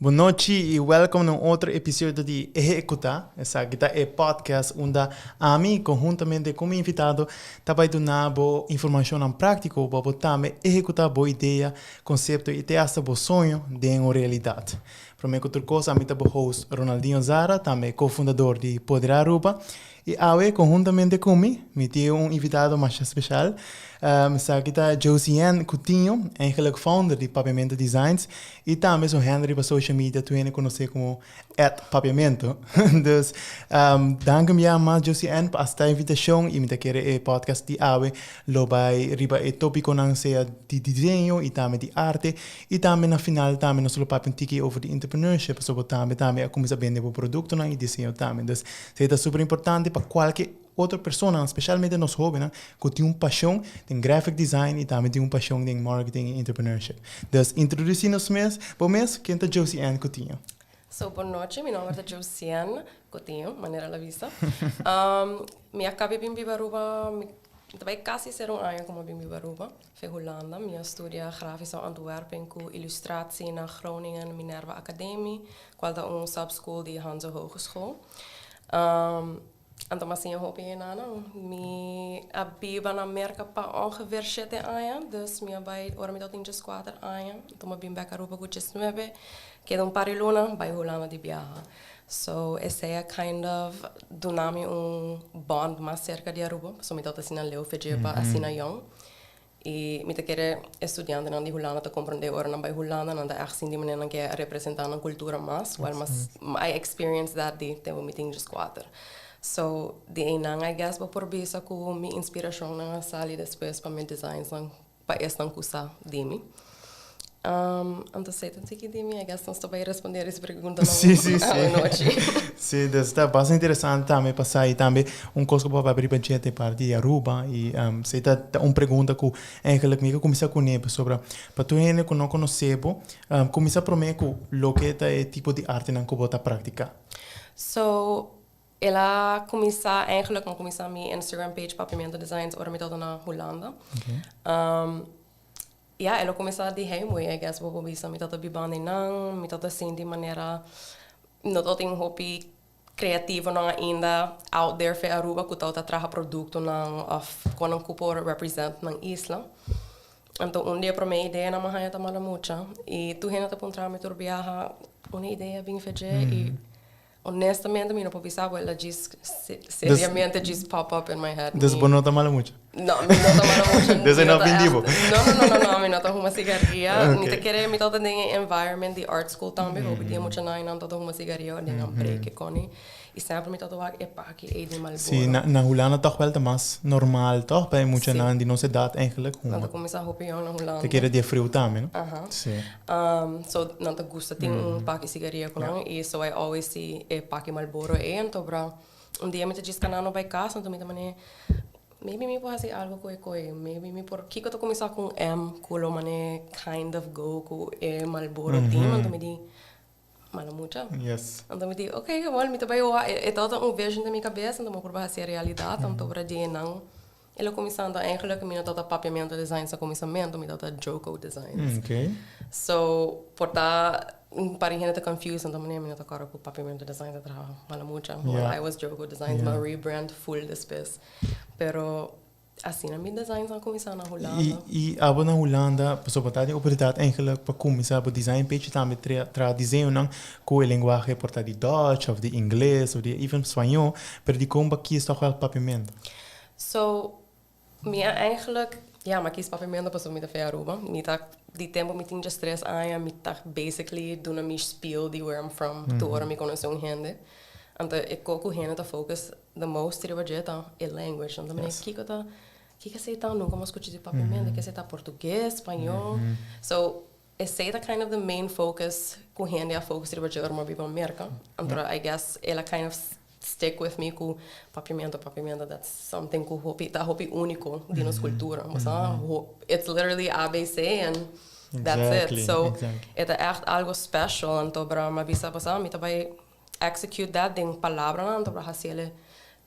Boa noite e welcome num outro episódio de Ehecuta. Essa aqui é podcast onde a mim, conjuntamente com o invitado, vai dar boa informação prática para também executar boa ideia, conceito e ter essa boa sonho de uma realidade. Para mim, outra coisa, a mim é o host Ronaldinho Zara, também cofundador de Poder Aruba. E hoje, conjuntamente comigo, me tem invitado mais especial. Aqui está Josianne S Coutinho, eigenlijk founder de Papiamento Designs. E também sou Henry para social media, tu ainda conhece como @papiamento. Dus, danke mais Josianne por esta invitação e me querer podcast de hoje. Lo vai riba topiconan seja de diseño e também de arte. E também na final também nós vamos falar um pouquinho over de entrepreneurship, sobre também a começar a vender o produto e diseño também. Dus, é super importante para qualquer outra pessoa, especialmente nós jovens, que tem paixão em graphic design e também tem paixão em marketing e entrepreneurship. Então, introduzir-nos mesmo, bom mês, quem é Josianne Coutinho? Boa noite, meu nome é Josianne Coutinho, maneira la vista. Me acabei de vir para Aruba, vai quase ser ano como vim para Aruba, foi Holanda. Minha estudia grafische Antwerpen com ilustratie na Groningen Minerva Academy, qual é subschool de Hanse Hogeschool. Então, assim, eu hoop na me abiba na América para ongeveer 7 anos, dus me vai ora me tem 4 anos. Então, eu vim para Aruba com 19, que é par de luna, vai Holanda de viajar. So, esse é kind of donami bond mais cerca de Aruba, so me assim na leu fez para assim na young. E me querer estudante na de Holanda te compreender ora na vai Holanda, na da assim de maneira que representar a cultura mais, while mas I experienced that de tempo me tem 4. So, de enang, I guess, por bisa ko mi inspiração na sali depois para me designs para esta cursa de mim. Então, sei tanto que de mim, I guess, não estou para responder essa pergunta Sim. noite. Sim, está bastante interessante também passar aí também coisa que para abrir para gente parte de Aruba e sei tá uma pergunta que eigenlijk me começar com ele sobre para tu ainda que não conhecebo, começar por mim com o que é tipo de arte não que bota prática. So, ela começa a minha Instagram page Papiamento Designs ora me na Holanda. Okay. Ela começa a dizer muito, I guess, vou bisa me tota bibane não, me tota assim de maneira não tô tem hobby criativo não ainda out there for Aruba que tota traga produto não of quando cupo represent na isla. Então dia para mim ideia na manhã tá mala mucho e tu rena tá pontra me turbiaha uma ideia bem fazer e honestamente, eu não posso pensar, ela diz, seriamente, diz pop-up in my head. Desde não está mal muito? Não, não está mal muito. Desde não vendivo? Não, eu não estou com uma cigarria. Me querer, me estou em environment de art school também, eu pedi muito na não estou com uma cigarria, eu tenho break com e sempre me estou aqui é de Malboro. Sim, na Holanda toch wel mais normal, toch? Bij moet je na die nosse data eigenlijk. Dan kom je zo op na Holanda. Te keren die frio também, não? Sim. So não te gusta tem pack cigarria com e so I always see pack Malboro então para dia me te diz que não vai casa, então me também maybe me pode fazer algo com maybe me por que eu tô começar com culo mané kind of go com Malboro team, então me diz mala mucho. Yes. Então me diz, ok, well, me também é toda vision na minha cabeça, então por fazer realidade, então para dia não. Ele começando eigenlijk me toda papiamento designs a começamento, me toda Joko designs. Okay. So, por tá para gente tá confused, então me toda cara com papiamento designs a trabalhar mala mucho. Well, I was Joko designs, my rebrand full después. Pero assim, na minha designs a começar na Holanda. E abo na Holanda, pessoa botar a oportunidade eigenlijk para começar a design page também tra desenho não com a linguagem portar de Dutch ou de inglês ou de even espanhol, pero de como aqui está o papiamento. So, minha eigenlijk, maar kies papiamento para subir da Aruba. Me tá de tempo me tinha 3 anos, me tá basically dando minha spiel de where I'm from, to ora me conhecer gente. Então, eu com gente tá focus the most de budgeta é language. Então, me que você tá nunca mais escutei de papiamento, que você tá português, espanhol. So, esse é kind of the main focus com gente a focus de budgeta uma viva América. Então, I guess ela kind of stick with me com papiamento, that's something que hopi único de nossa cultura. It's literally ABC and that's it. So, é echt algo special. Então, para uma visa passar, me também execute that em palavra, então para fazer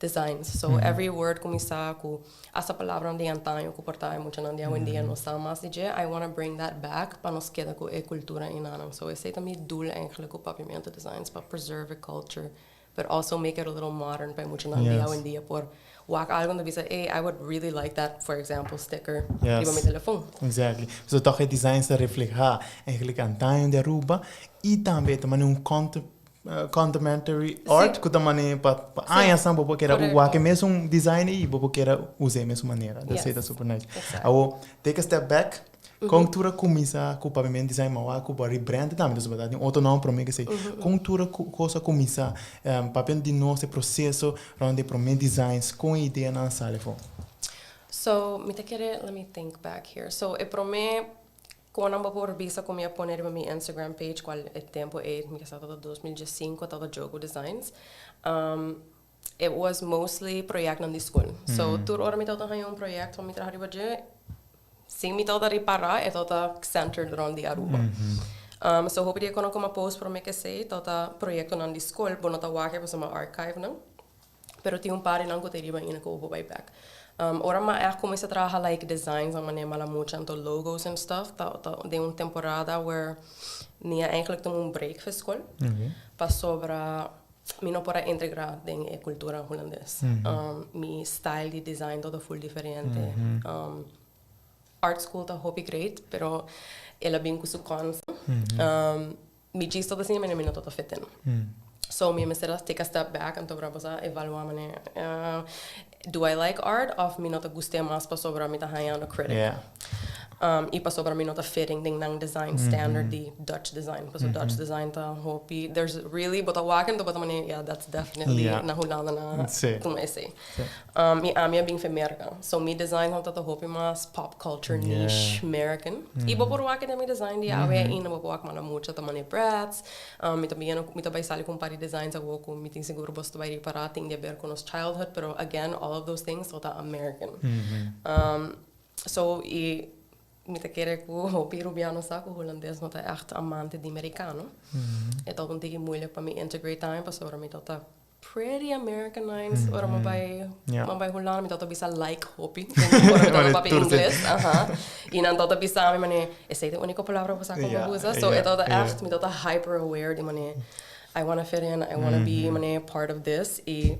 designs. So every word começa com essa palavra de antanho que portar muito não dia em dia não está mais DJ. I want to bring that back para nos queda com a cultura inanang. So esse também doel eigenlijk com pavimento designs para preserve a culture, but also make it a little modern para muito não dia em dia por walk algo da bisa, hey, I would really like that, for example, sticker Yes. para meu telefone. Exactly. So toch het design se refleja eigenlijk aan tayo de Aruba e também também contemporary art que também para aí são bobo que era o que mesmo design e bobo que era usar mesmo maneira. That's it, that's super nice. Awo take a step back. Cultura começa com o pavimento design mau com o rebrand também das verdade. Outro nome para mim que sei. Cultura coisa começa papel de nosso processo onde para mim designs com ideia na sala fo. So, let me think back here. So, para mim quando eu por visa como eu poner no meu Instagram page qual é tempo é me que todo 2015 todo jogo designs. It was mostly project na escola. So, tur ora me todo um projeto para me trabalhar budget. Sim, me toda reparar é toda centered around the Aruba. So hope dia quando como post para me que sei toda projeto na escola, bom nota waker para uma archive não. Pero tinha par não que teria bem que vou buy back. Ora mas comecei a trabalhar like designs, a maneira mala muito então logos and stuff. De uma temporada where nia eigenlijk tom break voor school. Para sobra mi não para integrar em cultura holandesa. Mi style de design todo full diferente. Art school tá hobby great, pero ela bem com cons. Me diz toda assim, mas não tô fitendo. So me será take a step back and to para evaluar mane. Do I like art? Of me not gostei mais para sobra me tá hanging a critic. Yeah. E para sobra me not fitting ding nang design standard the Dutch design. Because Dutch design tá hobby. There's really but a waken to but mane yeah that's definitely na Holanda na como I say. Me amia bem America. So me design tá hobby mas pop culture niche American. E por waken me design die awe in bo wak mala mucho tá mane brats. Me também sali com pari designs a com me tem seguro bosto vai reparar tem de ver com nos childhood, pero again all of those things tá American. So me te querer com hobby rubiano saco holandês não tá echt amante de americano. É tal um tige moeilijk para me integrate time para sobre me tá pretty Americanized ora maar bij Holland me tá bisa like hobby ora para inglês e não tá bisa me mane essa é a única palavra que saco para usar so é tá echt me tá hyper aware de mane I want to fit in, I want to be mane part of this e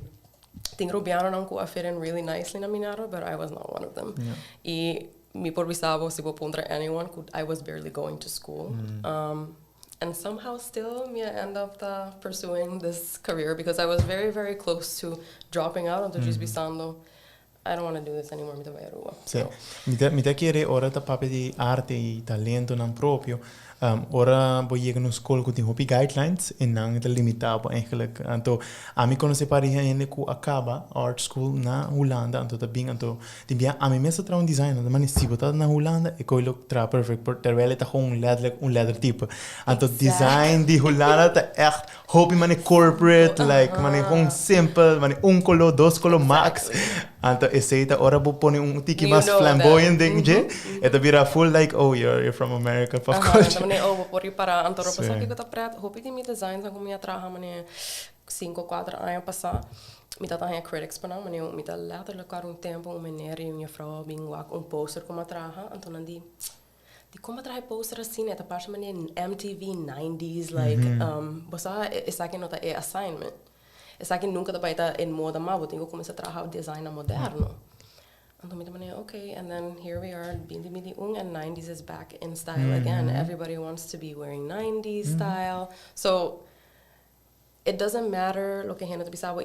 tem rubiano não que fit in really nicely na minaro but I was not one of them. E me por visavo se vou contra anyone I was barely going to school and somehow still me end up pursuing this career because I was very very close to dropping out and to just pensando I don't want to do this anymore me vai rua. Sì. Mi te chiede ora da papel di arte e talento non proprio. Ora voy a una escola que tiene guidelines en nang het limitado eigenlijk. Anto a mí conoce para gente que acaba art school na Holanda anto também anto timbia a mí mesmo tra un design anto man si botar na Holanda e coi lo tra perfect por terwijl het gewoon un leather type. Anto design di Holanda ta echt hobby man corporate like man gewoon simple man un color dos color max. Anto essa ora vou pone un tiki mais flamboyant ding je. Eta vira full like oh you're from America of course. Por para antoro passar que tá preto hobby de me designs como minha traha mane 5-4 anos passar me tá a critics para mane me tá later lecar tempo maneira e minha frau bem poster como traha então de como traha poster assim é tá parte mane MTV 90s like bossa essa que nota é assignment essa que nunca tá baita em moda mas vou tenho começar a trabalhar design moderno. And okay, and then here we are, and 90s is back in style again. Everybody wants to be wearing 90s style. So it doesn't matter,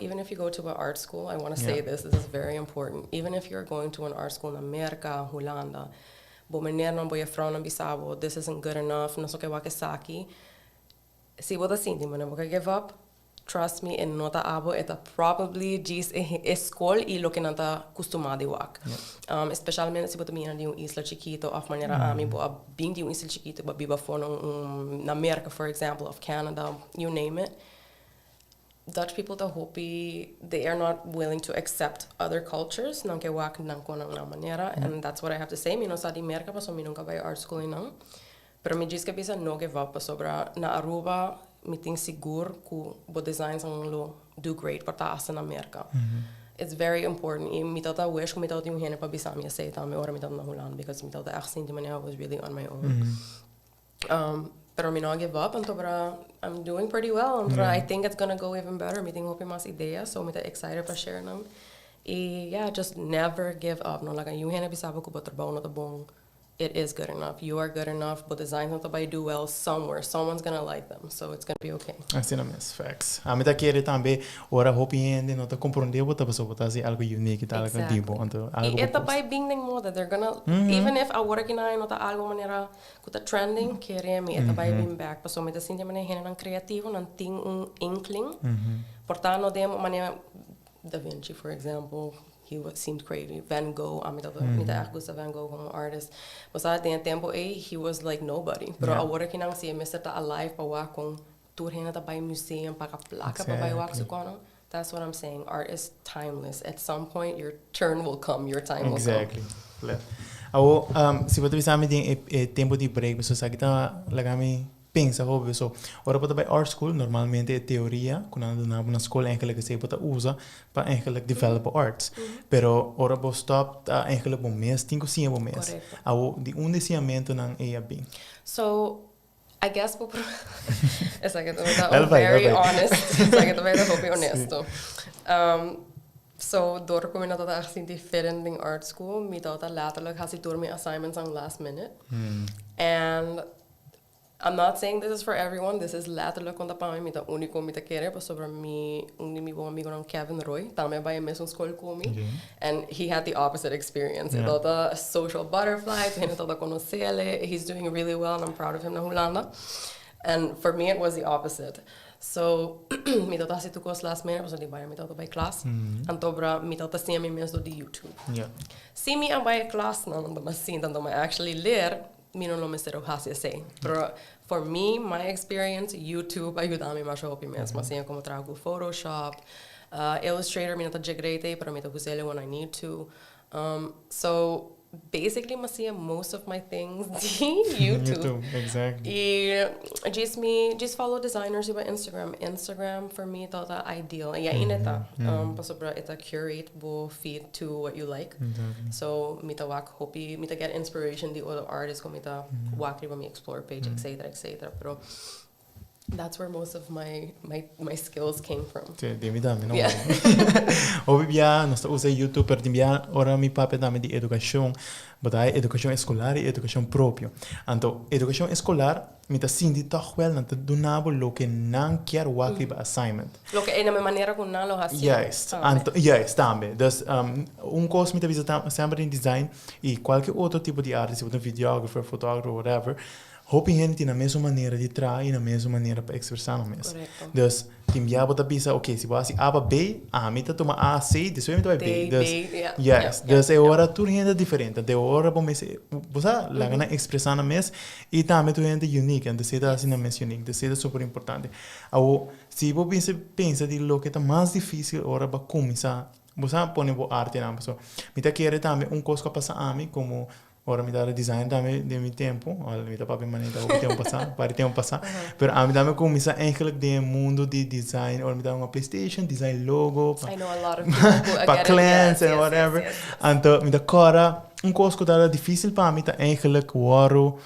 even if you go to an art school, I want to say this is very important. Even if you're going to an art school in America, Holanda, this isn't good enough, no so que wakasaki. See what the scene, give up. Trust me, en nota abo eta probably gis escola e lo que nanta costumado wak. Especialmente se você mina de isla chiquito of maneira ami bo bem de isla chiquito ba biba for na America for example of Canada, you name it. Dutch people ta hopi they are not willing to accept other cultures não que wak não com na maneira and that's what I have to say. Me não sa de America pa so me nunca vai art school não. Pero me diz que bisa no give up sobra na Aruba me tem seguro que o design são lo do great para estar na América. it's very important. I mi tota wish kung mi tota yung hene pa bisami say tami ora mi tota nahulan because mi tota accent man I was really on my own. Pero mi not give up and I'm doing pretty well. And I think it's gonna go even better. Mi tengo mas ideas, so mi ta excited pa share nam. I just never give up. No, like yung hene bisabo ko ba trabaho na tabong. It is good enough. You are good enough, but designs not to do well somewhere. Someone's gonna like them, so it's gonna be okay. Assim não é facts. A mim tá querendo também, ora hopiende, não tá compreender o pessoa botar assim algo unique, tá algo tipo, então algo. E esta by being ding moda, they're gonna even if I work in I nota algo maneira que tá trending, querem esta by being back, passo me tá sentindo maneira nan criativo, nan ting inkling. Portanto, demo maneira Da Vinci, for example. Seemed crazy. Van Gogh, mita gusta Van Gogh como artist. Mas tem tempo he was like nobody. Pero agora que não se Mr. tá alive pa wa kung tour hena ta by museum pa ka placa pa by wa sukono. That's what I'm saying. Art is timeless. At some point your turn will come, your time will come. Exactly. Awo se você pensar me tem tempo de break, você sabe que tá lagami pensa hobby so ora para by art school normalmente é teoria quando na escola eigenlijk se pode usa para eigenlijk develop arts pero ora bo stop eigenlijk bom mês 5 bom mês ao de iamento nan EAB so I guess it's like I'm very honest it's like I'm very honesto so door kom ik naar dat echt different in art school mi dat letterlijk has ik door mijn assignments on last minute and I'm not saying this is for everyone. This is letterlijk want para mim tá único me tá querer para sobre mi bom amigo não Kevin Roy. Também vai mesmo escola comigo. And he had the opposite experience. He thought a social butterfly. He thought conhecer ele. He's doing really well and I'm proud of him na Holanda. And for me it was the opposite. So me tá se tu cos last minute, porque de baia me tá by class. Antobra me tá sim me mesmo do YouTube. Se me a by class não ando mas sim, ando actually ler mi non lo mistero hasi sei. Pero for me, my experience, YouTube ajuda-me mais a ouvir mesmo. Assim como trago Photoshop, Illustrator, mi nata jegrete, pero mi ta usele when I need to. So basically, masia most of my things YouTube. Exactly. E just follow designers über Instagram. Instagram for me tota ideal. Ja ineta. Pasobra ita curate bo feed to what you like. So mita wak hopi mita get inspiration the other artists ko mita wak riba mi explore page etc. Pero that's where most of my skills came from. Demi no. Obvia, nós usa YouTube per dia ora mi pape dame di educação, badai educação escolar e educação próprio. Então, educação escolar mi ta sindi toch wel na do nabo lo que não quer work assignment. Lo que é na maneira como não lo hacen. Yes, também. Dus curso mi ta visita sempre em design e qualquer outro tipo de arte, se você videógrafo, fotógrafo, whatever. Hopi gente na mesma maneira de trair e na mesma maneira para expressar no mesmo. Dus tim já bota bisa, ok, se você A para B, mita toma A, C, depois mita vai B. Dus dus é hora tudo gente diferente. De hora bom mês, você lá na expressar no mês e também tu gente unique, então se dá assim na mês unique, então se dá super importante. Ao se você pensa de lo que tá mais difícil hora para começar, você põe boa arte na pessoa. Mita querer também curso que passa a mim como ora mi dá design também de meu tempo, olha mi dá para maneira o tempo passar, pero a mi dá me começar eigenlijk de mundo de design, ora mi dá uma PlayStation, design logo, I know a lot of people para clients and whatever, então mi dá cora curso que dá difícil para mim tá eigenlijk waro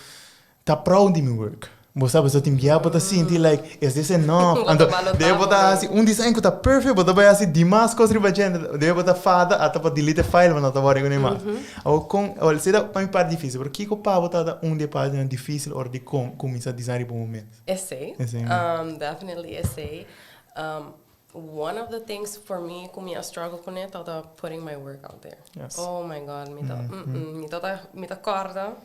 tá proud de meu work. Você sabe, você tem que botar assim, like, is this enough? Então, deve botar assim, design que tá perfeito, botar vai assim, demais coisas riba gente, deve botar fada, até para delete file, mas não tá bora com mais. Ou com, olha, se dá para mim parte difícil, porque que para botar de página difícil ou de começar a design por momento. Essay. Definitely essay. One of the things for me, como I struggle com it, é putting my work out there. Yes. Oh my God, me tá corda,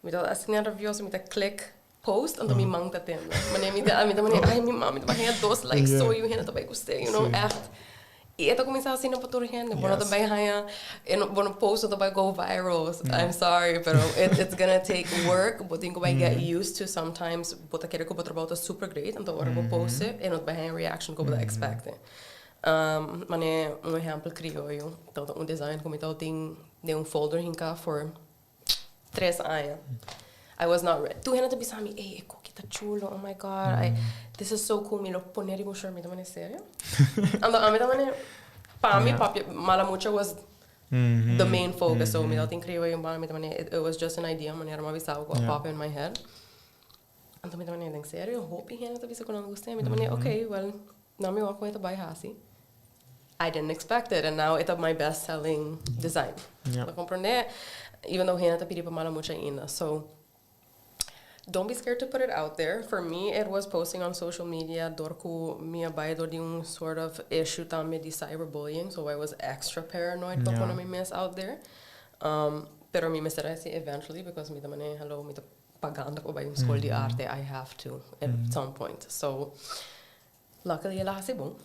me tá assim nervioso, me tá click. Post en dan mi mang dat in. Meneer mi mami, dat ging 2 likes zo je heen dat bij gustei, you know, echt. E ito começar assim na patur gente, bona também haya, bona post dat bij go viral. I'm sorry, pero it's gonna take work, but think I get used to sometimes, but aquele que botar about super great, então agora vou post e not bij een reaction que eu expect. Mane exemplo criollo, então design como então tem de folder hinka for 3 anos. I was not ready. Tu hena to bisami, eko, kita chulo, oh my God, this is so cool, mi lo poneri mo sure, mi tamane serio? Ando, mi tamane, para mim, mala mucho was the main focus. So, me dá incrível it was just an idea, maneira uma visão que pop in my head. Então, me também nem sério, eu hope que ainda bisa quando gostei, me também okay, well, não me walk with a buy hasi. I didn't expect it, and now it's my best-selling design. Tá compreender? Even though ainda tá pedindo para mala mucho ainda. So, don't be scared to put it out there. For me, it was posting on social media. Dorku minha baia de sort of issue também de cyberbullying, so I was extra paranoid para pôr me out there. Pero me será eventually because me também hello me pagando ko ba yung school de arte. I have to at some point. So luckily ela hasi bom,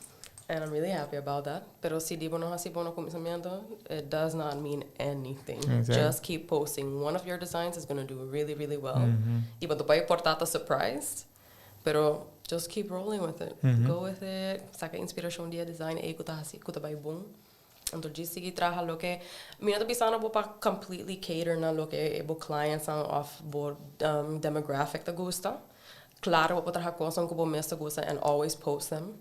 and I'm really happy about that. Pero si di mo no hasi bom no começamento, it does not mean anything. Exactly. Just keep posting. One of your designs is going to do really, really well. Y tu vai portar surprised, pero just keep rolling with it. Go with it. Saca inspiração dia design ehecuta hasi, kuta vai bom. Então diz seguir traha lo que minha pisana bo pa completely cater na lo que bo clients of bo demographic ta gusta. Claro, bo traha coisas que bo mesta gusta and always post them.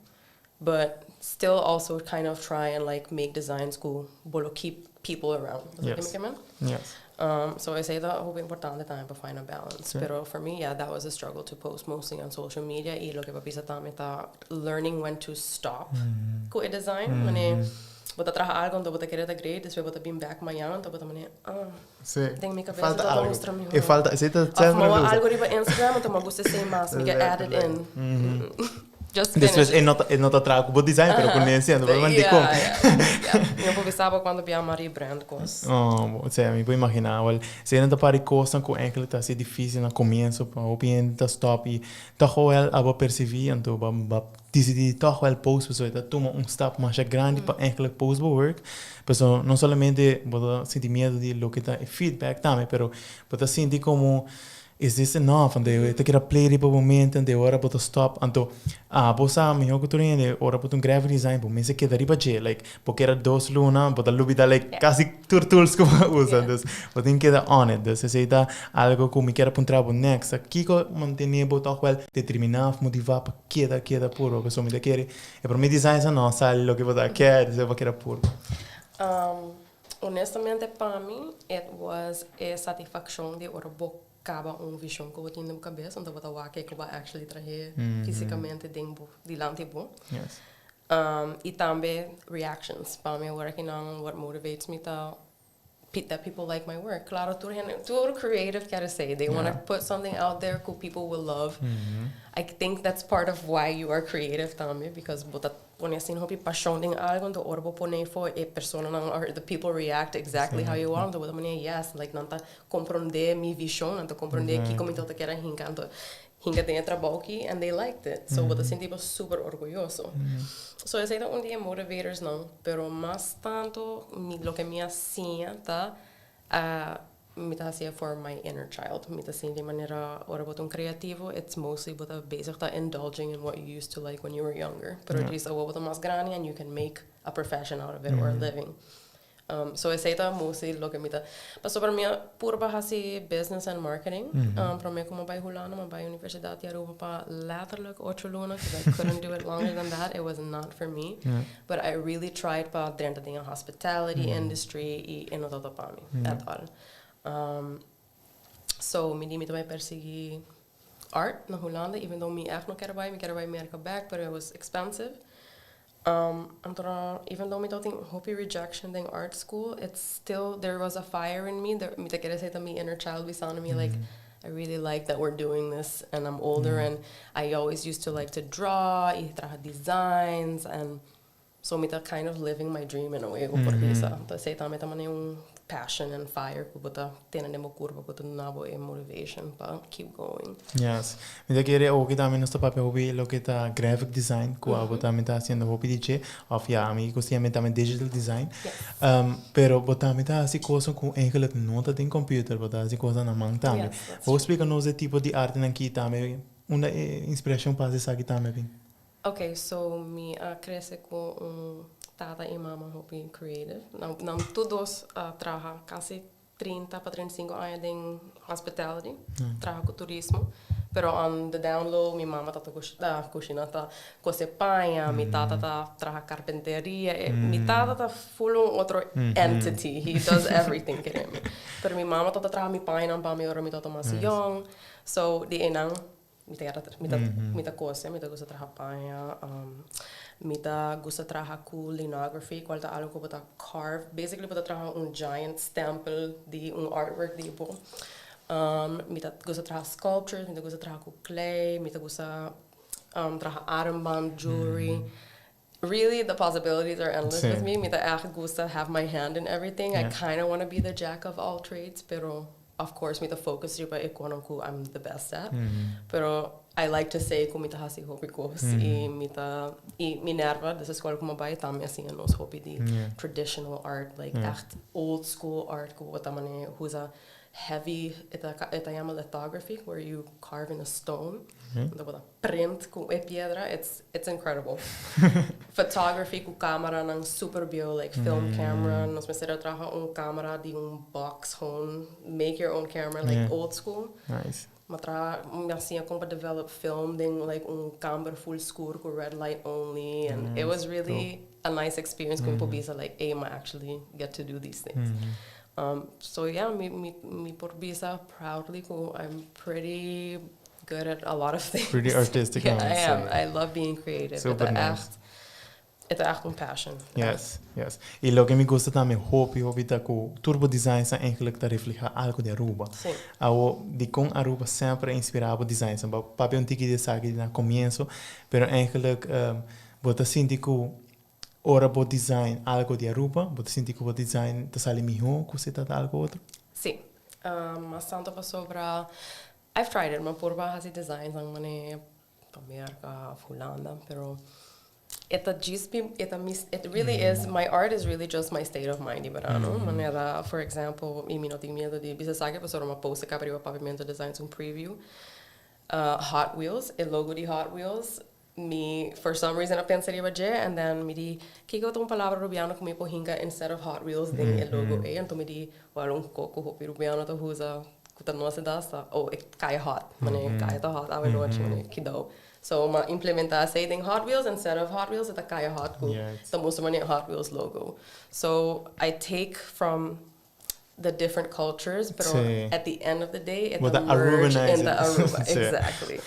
But still also kind of try and like make designs cool, bolo keep people around. Yes. So I say that hope important time to find a balance. Sure. Pero for me, yeah, that was a struggle to post mostly on social media. Y lo que papisa también ta learning when to stop ko e design. Bota traha algo, então bota querer da great, depois bota bem back manhã, então bota mané, tem minha cabeça falta toda algo. Mostra me. E falta, você tá sendo algo riba Instagram, então gosta sem mais, me get added in. Just finish. Depois é nota trago bom design, pero conhecendo, mas de como. Eu vou pensar quando via Marie brand coisa. Você me pode imaginar, well, se não tá para coisa com enkele tá ser difícil no começo, para o cliente tá stop e tá well abo perceber, então ba decidir tá well post, pessoa tá toma step mais grande para enkele post work, pessoa não somente bota sentir medo de lo que tá feedback também, pero bota sentir como is this enough? And eu quero play riba momento, and ora boto stop. Então, bosa me eu que de ora boto graphic design, bo me se queda riba je, like, porque era 2 luna, boto lubida like quase tools que usa, dus boto in queda on it, dus se tá algo que me quero apontar bo next, aqui ko mantener boto well determinar, motivar para queda puro, pessoa me quer. E para mim design não sai lo que boto quer, se vai querer puro. Honestamente para mim, it was a satisfaction de ora book acaba visão que eu tinha na cabeça, então eu vou que vai actually trazer fisicamente dentro de lá tipo. Yes. E também reactions. Para mim, working on what motivates me that people like my work. Claro, tudo creative quer say. They want to put something out there that people will love. I think that's part of why you are creative também, because bota pone assim hobby paixão em algo, então orbo pone for a persona or the people react exactly how you want. Então bota pone yes, like não tá compreender minha visão, não tá compreender que como então tá querendo hinga tem trabalho aqui and they liked it. So bota assim tipo super orgulhoso. So eu sei que dia motivators não, pero mais tanto lo que me hacía tá me tá hacía for my inner child. Me tá assim de maneira ora botar criativo, it's mostly botar basic tá indulging in what you used to like when you were younger. Pero diz o botar mais grande and you can make a profession out of it or a living. So eu sei que mostly lo que me tá. Passou para mim por bahasi business and marketing. Para mim como vai hulano, mas vai universidade e Aruba para letterlijk 8 luna, because I couldn't do it longer than that. It was not for me. But I really tried para dentro da hospitality industry e não todo para mim at all. So me também persegui art na Holanda, even though me echt não quero vai America back, but it was expensive. Even though me thought hopi rejection in art school, it's still there was a fire in me. Me te quero say that me inner child was on me like I really like that we're doing this, and I'm older and I always used to like to draw, y trabajar designs, and so me kind of living my dream in a way. Então sei também passion and fire que bota tendo nemo curva que na boa motivation para keep going. Yes. Me querer o que também nosso papel hobby lo que tá graphic design que a bota tá haciendo hobby de of ya me costume também digital design. Pero bota me tá assim coisa com enkele nota tem computer, bota assim coisa na mão também. Vou explicar nos tipo de arte aqui também, uma inspiração para essa aqui também. Okay, so me cresce com tata e mama hobby creative. Não todos trabalham quase 30 para 35 anos em hospitality, trabalham com turismo. Pero on the down low, mi mama tata cocina ta cose paia, mi tata ta trabaja carpinteria, mi tata ta full un otro entity. He does everything kere mi. Pero mi mama tata trabaja mi paia pa mi ora mi tata mas young. So di enang mita cose, mita gusta trabaja paia. Mita gusta trabaja cu linography, qual ta algo bota carve. Basically bota trabaja un giant stample di un artwork di po. Mita gusta trabaja sculptures, mita gusta trabaja cu clay, mita gusta trabaja armband, jewelry. Really, the possibilities are endless with me. Mita echt gusta have my hand in everything. Yeah. I kind of want to be the jack of all trades, pero of course, mita focus riba ikonon ku I'm the best at. Pero I like to say ku mita hasi hobby ko i minerva, this is kwal kumabay tami assim nos hobby di traditional art, like echt old school art ko wata mane huza heavy ita yama lithography where you carve in a stone. The print ku e piedra, it's incredible. Photography ku camera ng super bio, like film camera. Nos mesera traha un camera di un box home, make your own camera, like old school. Nice. Matra assim como develop film ding like un camera full score ku red light only, and it was really a nice experience going po bisa like I actually get to do these things. So yeah, me por bisa proudly ku I'm pretty good at a lot of things. Pretty artistic. Yeah, I am. I love being creative. Super nice. It's echt een passion. Yes. E lo que me gusta também hobby tá com turbo design sa eigenlijk tá refleja algo de Aruba. Sim. De com Aruba sempre inspirava design. Samba papi um tiki de saque na comienzo, pero eigenlijk bota sinti ku ora bo design algo de Aruba, bota sinti ku bo design tá sali miho ku se tá algo outro. Sim. Mas tanto pa sobra I've tried it, ma purba hasi designs ang mane Amerika, Holanda, pero it really is, my art is really just my state of mind, ibarano. Manera, for example, mi no tenho medo de bisa sabe pa soro uma post ka para pavimento designs um preview. Hot Wheels, el logo de Hot Wheels. Me, for some reason, I pensaria ba and then me di kiko tong palavra rubiano kung me po hinga instead of Hot Wheels ding el logo and me di walong koko hopi rubiano to huza kuta noa se dasta kaya hot mane kaya to hot awe noa mane kido. So ma implementa say ding Hot Wheels instead of Hot Wheels ita kaya hot ko the most mane Hot Wheels logo. So I take from the different cultures, but at the end of the day, it emerges in the Aruba. Exactly.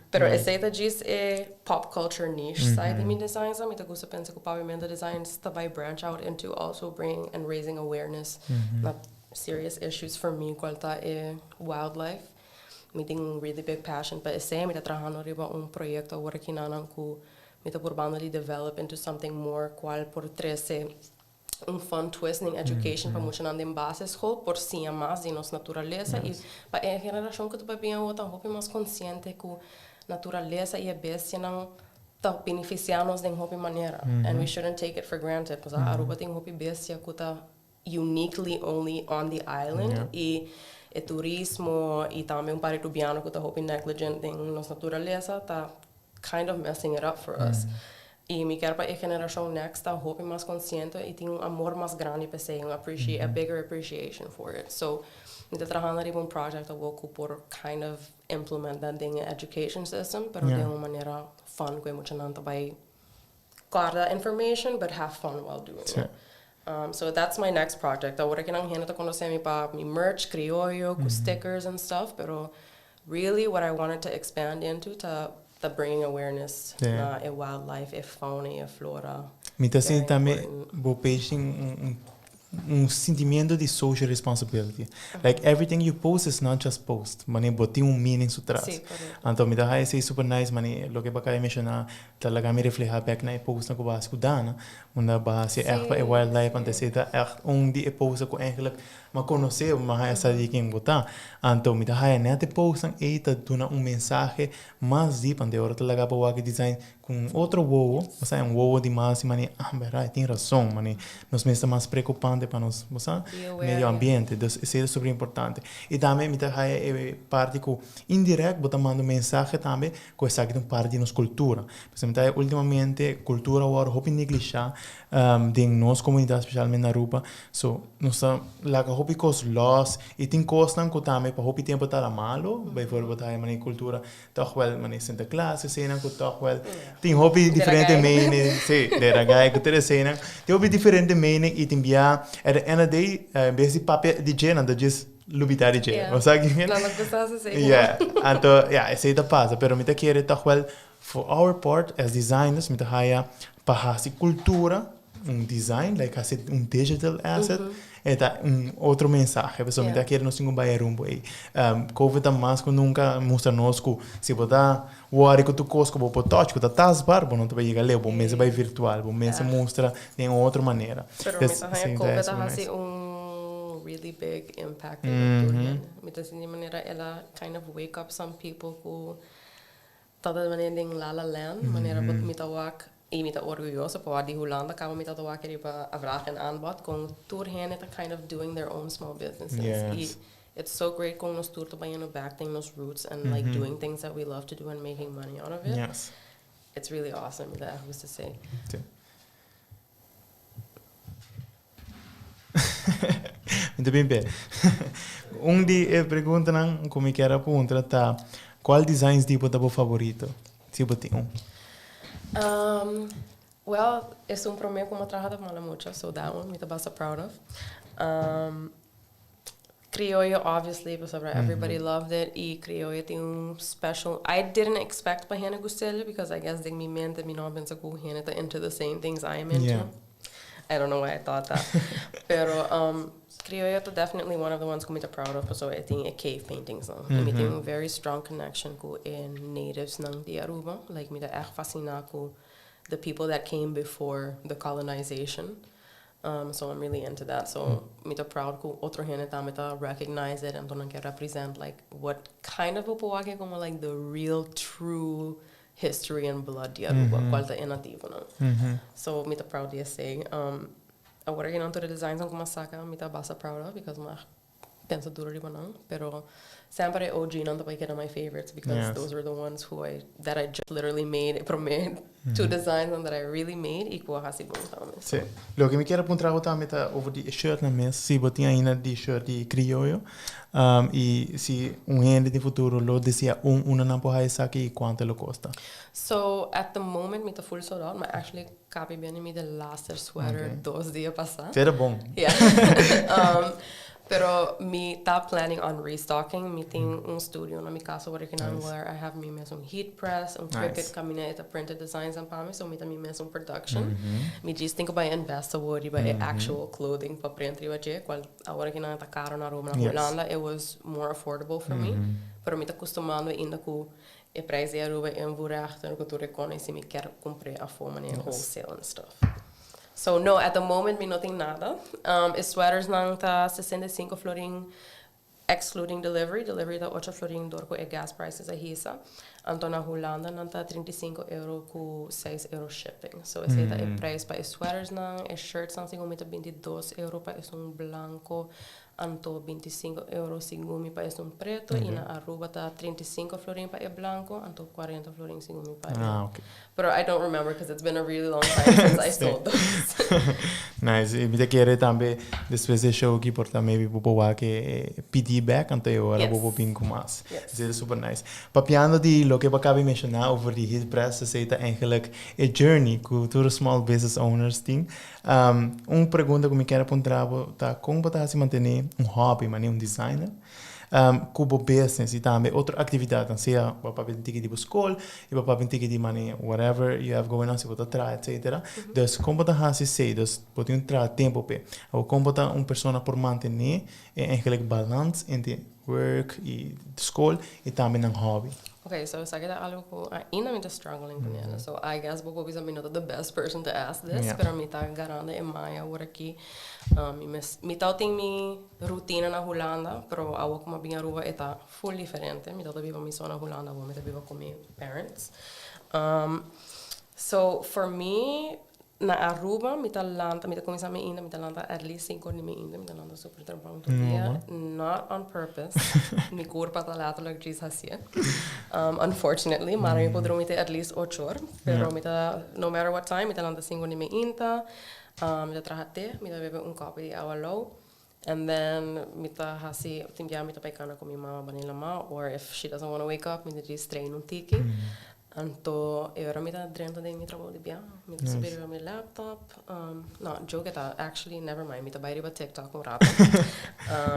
Pero essa tá diz pop culture niche side de min designs. Mita gusto pensa ko pavimento designs tabai branch out into also bring and raising awareness not serious issues for me qualta wildlife. Meeting really big passion, but essa mita trabajando riba proyecto agora que nanan ku mita purbando de develop into something more qual por trece fun twist in education para muitos andam em base escola por sim mais de nossa natureza e para a geração que tu vai bem outra roupa mais consciente que natureza e a bestia não tá beneficiando-nos de uma maneira and we shouldn't take it for granted because a Aruba tem roupa bestia que tá uniquely only on the island e turismo e também par rubiano que tá roupa negligent em nossa natureza tá kind of messing it up for us. E me quero para a geração next, hope mais consciente e tem amor mais grande para ser, a bigger appreciation for it. So, me trabalhando em project eu vou por kind of implement that in the education system, pero de uma maneira fun, que muita gente vai guardar information, but have fun while doing it. So that's my next project. Agora que não renda conhecer me para me merch, criollo, com stickers and stuff, pero really what I wanted to expand into the bringing awareness in wildlife, fauna e flora. Me tá sentindo também vou peixing sentimento de social responsibility. Like everything you post is not just post, mane boti meaning sutras. Então me dá esse super nice mane lo que baka mencionar talaga me refleja back na post na ko base ko dana, una base echt para wildlife acontece tá echt die post ko eigenlijk maar conhecer maar essa de quem botar. Então me dá net post ang eta duna mensaje mais deep ande ora talaga para design com outro voo, você é um voo demais, mas verdade, tem razão, mas nós mesmos mais preocupante para nós, você meio ambiente, então isso é super importante. E também me tá parte com indireto, bota mando mensagem também, com essa que parte de nossa cultura. Por exemplo, ultimamente cultura agora hop negligenciar de nossa comunidade, especialmente na Europa, so nossa lá que hop cos loss e tem costas que também para hop tempo tá malo, vai for botar a cultura, toch wel, mas Santa Claus, cena que toch wel tem hobby diferente mening, sim, dera gai que ter cena, tem hobby diferente mening e tem bia, era day, basic papel DJ não, just lubitar DJ, ou seja, não gostas assim. Yeah, então, yeah, essa aí passa, pero me tá querer toch wel for our part as designers, me tá haya para a cultura, design, like digital asset, é outro mensagem. A pessoa me tá querendo nós um bairro rumbo aí. Covid tá mais que nunca mostra nós que se botar o ar que tu cosco vou botar que tá tasbar, bom não vai chegar lá, bom mês vai virtual, bom mês mostra de outra maneira. Pero me tá Covid tá assim really big impact in the Durian. Me tá assim de maneira ela kind of wake up some people who toda maneira em La La Land, maneira bot me tá wak e me tá orgulhosa por de Holanda, acaba me tá wak ali para a vraag en aanbod com Turhen é kind of doing their own small businesses. Yes. It's so great com nos tour to buy back thing those roots and like doing things that we love to do and making money out of it. Yes. It's really awesome that I was to say. Sim. Muito bem, bem. De pergunta não, como que era pergunta tá, qual design tipo tá favorito? Tipo tem Well, es para mí como trabajo de mucho, so that one me tá so proud of. Criollo, obviously, because everybody loved it. E Criollo tem special. I didn't expect para henne gostele because I guess me mente me não pensa que henne tá into the same things I am into. Yeah. I don't know why I thought that. Pero Criollo is definitely one of the ones que me tá proud of. So I think cave paintings now. Me tem a very strong connection com natives nang di Aruba. Like me tá echt fascinado com the people that came before the colonization. So I'm really into that. So me tá proud ko otro gente tá me tá recognize it and don't represent like what kind of upawake como like the real true history and blood di Aruba, qual tá nativo, no? So me tá proud de say agora que não tô de designs como saca, me tá basta proud of because ma pensa duro de não, pero sempre OG não tá porque my favorites because those were the ones that I just literally made from me two designs and that I really made e com hasi bom também. Sim. Lo que me quero apontar também tá over the shirt na mesa, se botinha ainda de shirt de criollo, e se gente de futuro lo deseja una não pode essa aqui quanto lo custa. So at the moment me tá full sold out, mas actually cabe bem me the last sweater 2 dias passados. Era bom. Yeah. Pero me tá planning on restocking. Me tem studio na minha casa working on where I have me mesmo heat press, cricket caminhonete, printed designs and para so me tá me mesmo production. Me diz think about invest a word by actual clothing para prender o je, qual agora que não tá caro na Roma na Holanda, it was more affordable for me. Pero me tá acostumando ainda com e preço Aruba em Vurachten que tu reconhece se me quer comprar a forma em wholesale and stuff. So no, at the moment me não tem nada. Sweaters não tá 65 florin excluding delivery. Delivery tá 8 florin dor com gas prices a hisa. Então na Holanda não tá 35 euro com 6 euro shipping. So esse tá o preço para sweaters não, shirts não tem como 22 euro para branco. Anto 25 euro sigumi pa es preto e na Aruba tá 35 florin pa é blanco, anto 40 florin sigumi pa é. Okay. But I don't remember because it's been a really long time since I sold those. Nice. E me quero também depois de show aqui por também vi popo que PD back anto eu era popo pinco mais. Isso é super nice. Papiando de lo que acabei de mencionar over the heat press, se tá eigenlijk a journey que todos small business owners têm. Pergunta que me quero apontar tá como botar se manter hobby, mas um designer. Cubo business e também outra atividade, seja para ticket de escola, e para ticket de money, whatever you have going on, se você trai, etc. Então, como botar assim, sei, então, pode entrar tempo pe, ou como botar pessoa por manter eigenlijk balance entre work e escola e também um hobby. Okay, so sabe algo que ainda me está struggling com ela. So I guess vou be not the best person to ask this, pero me está garante em maia por aqui. Me tá tem mi rotina na Holanda, pero a como bem Aruba está full diferente. Me tá vivo mi zona Holanda, vou me vivo com meus parents. So for me, na Aruba, mita começar me ainda, mita lanta at least 5 horas me ainda, mita lanta super trabalho todo dia, not on purpose. Mi corpo tá lá like diz assim. Unfortunately, mas eu poderia mita at least 8 horas, pero mita no matter what time, mita lanta 5 horas me ainda, mita trahate, mita bebe copo de agua low. And then mita hasi tinha mita paikana com minha mama banila ma, or if she doesn't want to wake up, mita just train tiki. Anto eu mita drento de mi trabalho de bia, mita subir o meu laptop. No, joke that actually never mind. Mita bairi ba TikTok um rato.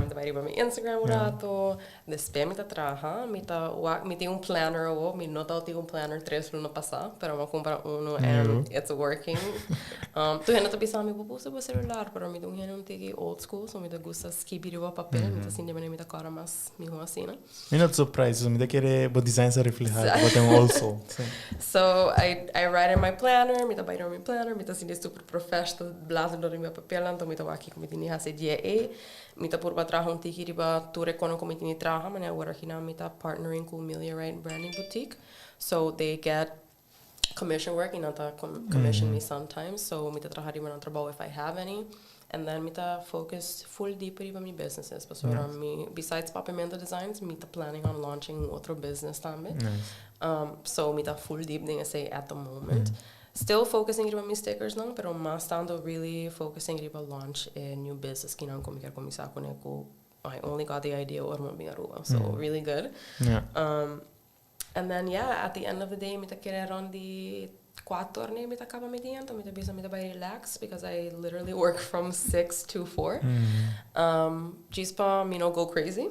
Mita bairi ba mi Instagram um rato. Despe mita traha, mita planner o, mi nota ti planner 3 lunas passar, pero ma compra uno and it's working. Tu hena bisa mi pupusa ba celular, pero mita hena tiki old school, so mita gusta skibiri ba papel, mita sinde bene mita cara mas mi ho assim, né? Me not surprised, mita querer bo design sa reflejar, but I'm also. So I write in my planner, mita baira my planner, mita sinde super professional, blazer do meu papel, então mita aqui como tinha esse dia mita por trabalhar tiki riba tu recono como tinha trabalhar, mas agora aqui na mita partnering com Milia Right Branding Boutique, so they get commission work, and nata commission me sometimes, so mita trabalhar riba no trabalho if I have any. And then mita focus full deeper in my businesses. But besides Papimento Designs, mita planning on launching other business tambe. So mita full deep thing I say at the moment. Still focusing on my stickers now, pero mas tanto really focusing on launch a new business. Kinang ko mikar komisa ko neko. I only got the idea or mo bingaruba. So really good. Yeah. And then at the end of the day, mita kere on the 4 ne mita acaba me diento, mita bisa mita by relax because I literally work from 6 to 4. Gispa me no go crazy.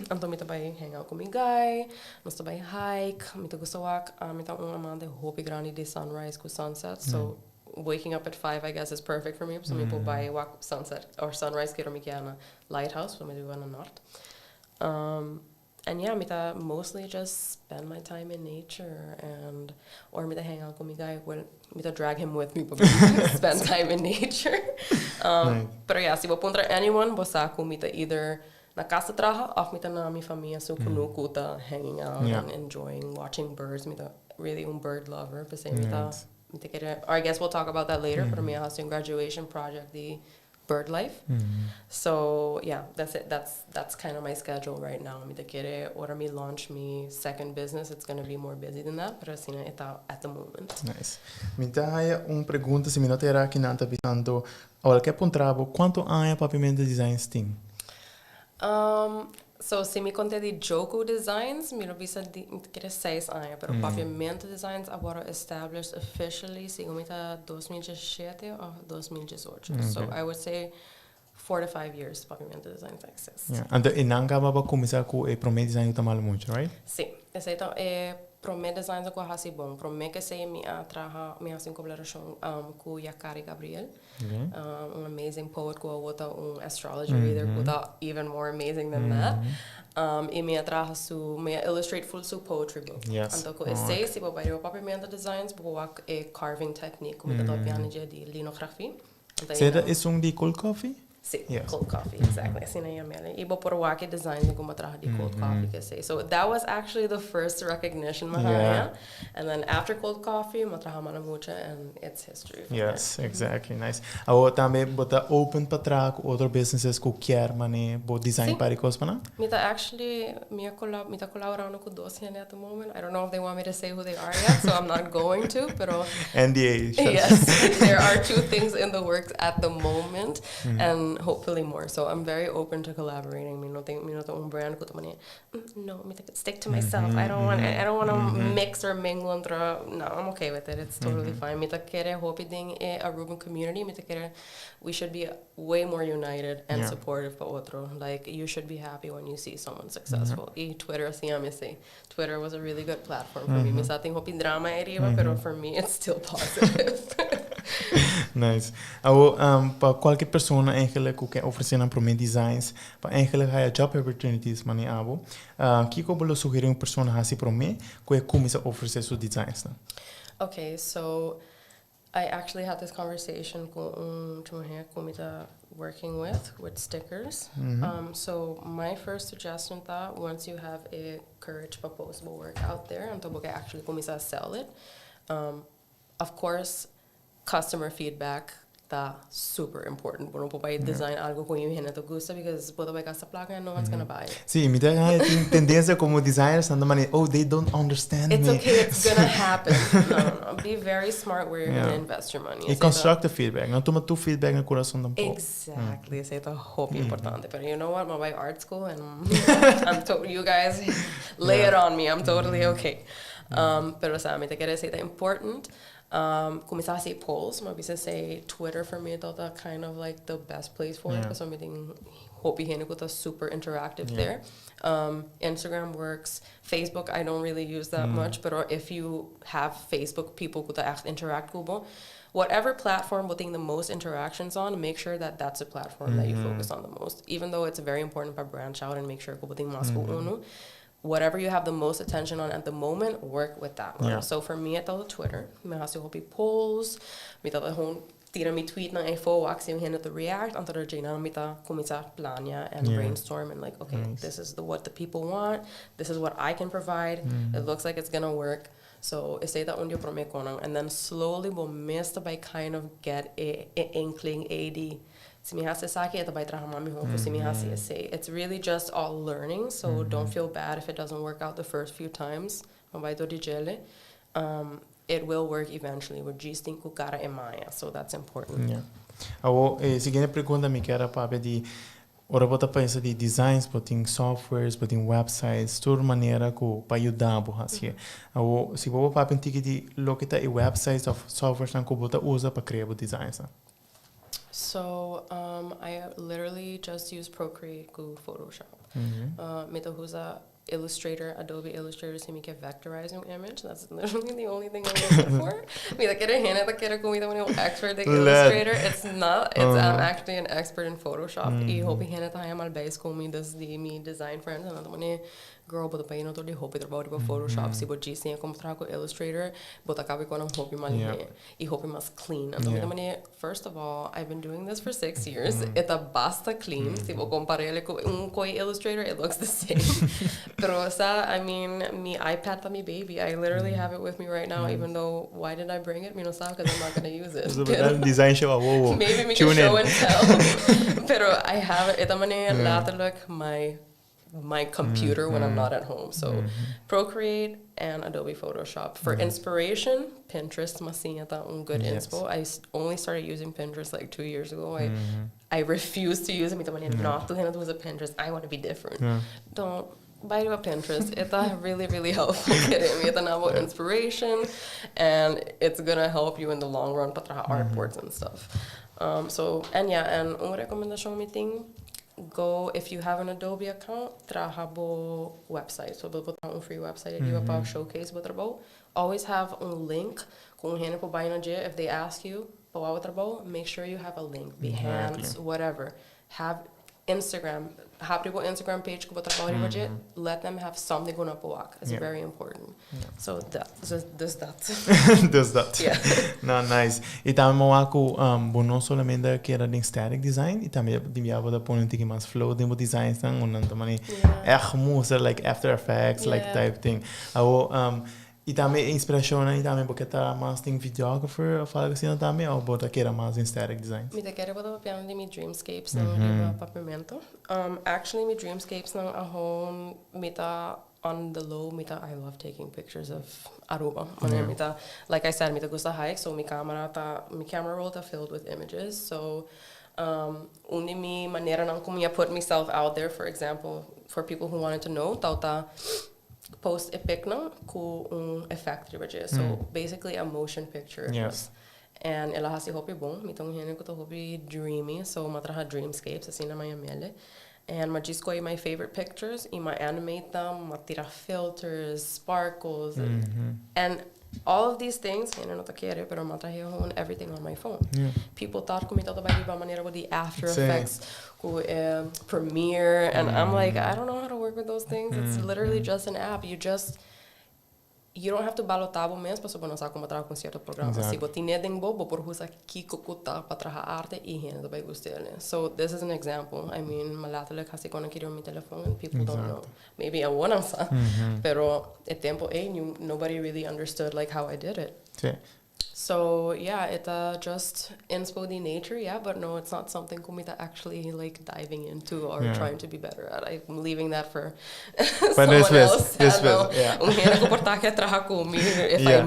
Anto mita by hang out com mi guy, mita by hike, mita gusto wak, mita amante hopi grande de sunrise ku sunset. So waking up at 5 I guess is perfect for me. So me po by walk sunset or sunrise kero mi kiana lighthouse, so me do one not. And mita mostly just spend my time in nature or mita hang out with my guy, well, mita drag him with me, but spend time in nature. Pero si vou anyone, bosaku mita either na casa traha, or mita na mi familia so kunukuta, hanging out and enjoying watching birds. Mita really bird lover, but say mita kere, or I guess we'll talk about that later. Pero mi husband graduation project the bird life. So that's it. That's kind of my schedule right now. Me te quiere ora me launch me second business. It's going to be more busy than that, pero assim está at the moment. Nice. Me dá pergunta se me não terá que não tá pensando, olha que pontrabo, quanto ano Papimento Designs tem? So se me conta de Joko Designs, me lo bisa de quiere 6 anos, pero Papimento Designs agora established officially sigo mita 2017 or 2018. So I would say 4 to 5 years Papimento Designs exists. And inanga ba começar com o Prome Design tamal muito, right? Sim, esse então Prome Designs ko hasi bom. Prome que sei me atraha me assim colaboração com Yakari Gabriel. An amazing poet who was an astrologer reader who thought even more amazing than that. E me atraha me illustrate full su poetry book. Anto ko essay si ba o Papimento Designs buwak a carving technique como da piano de linografia. Seda is de cold coffee? Sí, cold coffee, exactly. Assim na yamele. Ibo por wake design de como atraha de cold coffee que sei. So that was actually the first recognition mahaya. And then after cold coffee, matraha mana mucho and it's history. Yes, exactly. Nice. Awo também bota open para track other businesses que quer mané bo design para cos pana? Mita actually mita colaborando com 12 at the moment. I don't know if they want me to say who they are yet, so I'm not going to, pero NDA. Yes, there are 2 things in the works at the moment and hopefully more. So I'm very open to collaborating. Me no un brand ko tamani. No, me stick to myself. I don't want to mix or mingle and throw. No, I'm okay with it. It's totally fine. Me ta kere hopi ding a Aruban community. Me ta kere we should be way more united and supportive pa otro. Like you should be happy when you see someone successful. Twitter Twitter was a really good platform for me. Me sa ting hopi drama area, pero for me it's still positive. Nice. Awo para qualquer pessoa eigenlijk que oferecendo Prome Designs, para eigenlijk há job opportunities mani abo. Que como lo sugerir uma pessoa hasi Prome, que começa a oferecer seus designs, né? Okay, so I actually had this conversation com comita working with stickers. So my first suggestion that once you have a courage proposable work out there, and to actually começar a sell it, of course, customer feedback tá super important. Bueno, para design algo com o gente gusta, because pode vai gastar placa and no one's gonna buy it. Sim, me dá tendência como designers anda maneira, oh, they don't understand it's me. It's okay, it's gonna happen. No. Be very smart where you're gonna invest your money. E constructive feedback. Não toma tu feedback no coração da pouco. Exactly. Esse é o importante. But you know what? My way art school and you guys lay it on me. I'm totally okay. Pero sabe, te quero dizer, é important. Começar a say polls, mas você say Twitter for me, that's kind of like the best place for it, because I'm meeting Hopi Ehecuta super interactive there. Instagram works. Facebook, I don't really use that much, but if you have Facebook, people could echt interact with. Whatever platform will think the most interactions on, make sure that that's a platform that you focus on the most. Even though it's very important to branch out and make sure people think mas whatever you have the most attention on at the moment, work with that one. Yeah. So for me, it's all Twitter. I have to hope polls. I tira mi tweet ng info, aksi yung to react, anto der Jana mita kumita plania and brainstorm and like, okay, this is what the people want. This is what I can provide. It looks like it's gonna work. So say that undi pro me konang, and then slowly we'll miss by kind of get a inkling AD. It's really just all learning, so don't feel bad if it doesn't work out the first few times. It will work eventually. So that's important. Yeah. Seguinte pergunta me que era para de ora bota pensa de designs, boting softwares, boting websites, toda maneira que para ajudar a assim. Se você para pentir que lo que tá e websites of softwares que bota usa para criar designs. So I literally just use Procreate with Photoshop. Meta usa Illustrator, Adobe Illustrator, so you can vectorize your image. That's literally the only thing I use it for. Meta quero gente da quero comida when you're expert in Illustrator. It's not. I'm actually an expert in Photoshop. E hope gente tá aí mal base comigo das de me design friends and other girl, but the não tô de hope trabalho com Photoshop, se você sim como trabalho com Illustrator, but acaba com hope mal e hope mais clean. Então first of all, I've been doing this for 6 years. It's basta clean. Se você comparar ele com Illustrator, it looks the same. Pero I mean, my iPad me baby. I literally have it with me right now, even though why did I bring it? Me no sabe, because I'm not gonna use it. Design show, whoa. Maybe me can show and tell. Pero I have it. Ita letterlijk my computer when I'm not at home. So Procreate and Adobe Photoshop. For inspiration, Pinterest masiyata good inspo. I only started using Pinterest like 2 years ago. I refuse to use it. Not to use a Pinterest. I want to be different. Don't buy a Pinterest. It's really, really helpful. It's about inspiration, and it's gonna help you in the long run. Patra artboards and stuff. And one recommendation meeting. Go if you have an Adobe account, trahabo website. So we'll put on a free website and you about showcase what about. Always have a link. Kung hene po buy na if they ask you, make sure you have a link. Behance, whatever. Have Instagram. Have people Instagram page ko let them have something going up walk. It's very important. So does that. Does that. Yeah. No, nice. E também ako não somente que era de static design, e também diviava da ponto que mais flow de designs nang unan também música like After Effects like type thing. E também inspiração e também porque tá mais tem videographer fala assim também ou bota que era mais em static design. Me te quero botar piano de mi dreamscapes no papamento. Actually mi dreamscapes nang ahon mita on the low mita I love taking pictures of Aruba. Mita like I said mita gusta hike so mi camera roll ta filled with images. So undi mi manera nang como put myself out there, for example, for people who wanted to know tauta post a pic com effect so basically a motion picture. Yes. And ela hasi hopi bom mitong hene ko to hopi dreamy, so matraha dreamscapes assim na minha mele. And ma escolhe my favorite pictures e ma animate them, ma tira filters, sparkles and all of these things, hene no takere pero ma trahe everything on my phone. People thought ko mito ba iba manera with the After Effects Premiere, and I'm like, I don't know how to work with those things. It's literally just an app. You don't have to balotabo mesmo para não saber como trabalhar com certo programa. Se você tem nem bobo por usar kiko kuta para trabalhar arte e gente vai gostar. So this is an example. I mean, malatele kasi quando quero meu telefone and people don't know. Maybe I wanna sa, pero o tempo nobody really understood like how I did it. Sí. So yeah, it's just inspo the nature, yeah, but no, it's not something kumita actually like diving into or trying to be better at. I'm leaving that for someone else. If I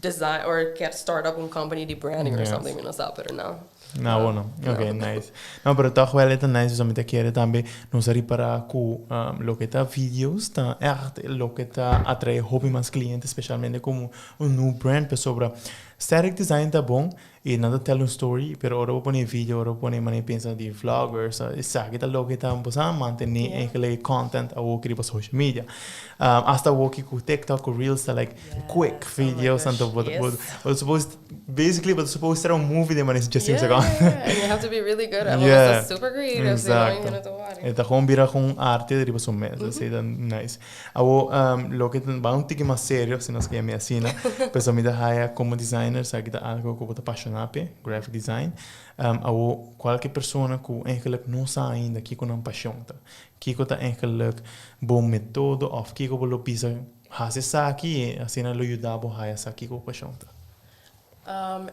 design or get start up a company, the branding or something, you know, better now. No, no. Ok, nice. No, pero toch wel het nice, dus om te keren também nos reparar com lo que tá vídeos, tá arte, lo que tá atrai hobby mais clientes, especialmente como new brand, sobre static design tá bom e nada tell story, pero ora vou pôr vídeo, ora vou pôr mané pensa de vloggers, sabe que tá lo que tá posar manter aquele content a o que para social media. Hasta o que com TikTok, com Reels, tá like quick videos, então but supposed basically but supposed to be a movie de mané just seconds ago. And you have to be really good at it. It's super creative. Exacto. Então com vira com arte de riba mês, assim, nice. Awo lo que vai um tique mais sério, se nós que é minha assina, pessoal me dá haya como designer, sabe que tá algo que eu tô apaixonado pe, graphic design. Awo qualquer pessoa que eigenlijk não sabe ainda que com uma paixão tá. Que tá eigenlijk bom método of que eu vou pisa, hace aqui, assim na lo ajudar a haya aqui com paixão tá.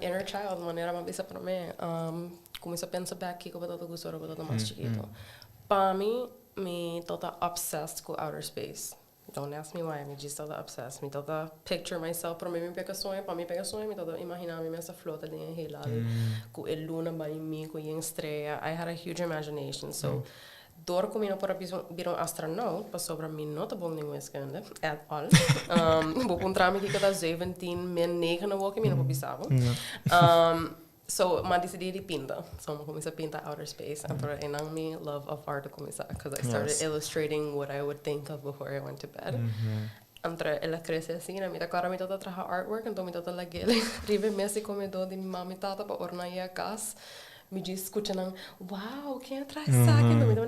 Inner child, maneira mais bisa para mim. Começo a pensar back que eu vou dar gosto para mais chiquito. Para mim, me toda obsessed com outer space. Don't ask me why, me just toda obsessed. Me toda picture myself, para mim me pega sonho, para mim pega sonho, me toda imaginar me essa flota de enrelado, com a luna by mim, com a estrela. I had a huge imagination, so door kom je nou para bir een astronaut, pas sobre mim não tá bom nem wiskunde at all. Vou encontrar me que cada 17 min 9 na walk me não bisava. So, mas decidi de pinta. So, eu comecei a pintar outer space. Então, eu me love of art começar, because I started illustrating what I would think of before I went to bed. Então, ela cresce assim, na minha cara me toda traja artwork, então me toda lagele. Rive mesi comedor de mami tata para ornar a casa. Me diz escutando, wow, quem atrás sabe? Então me dá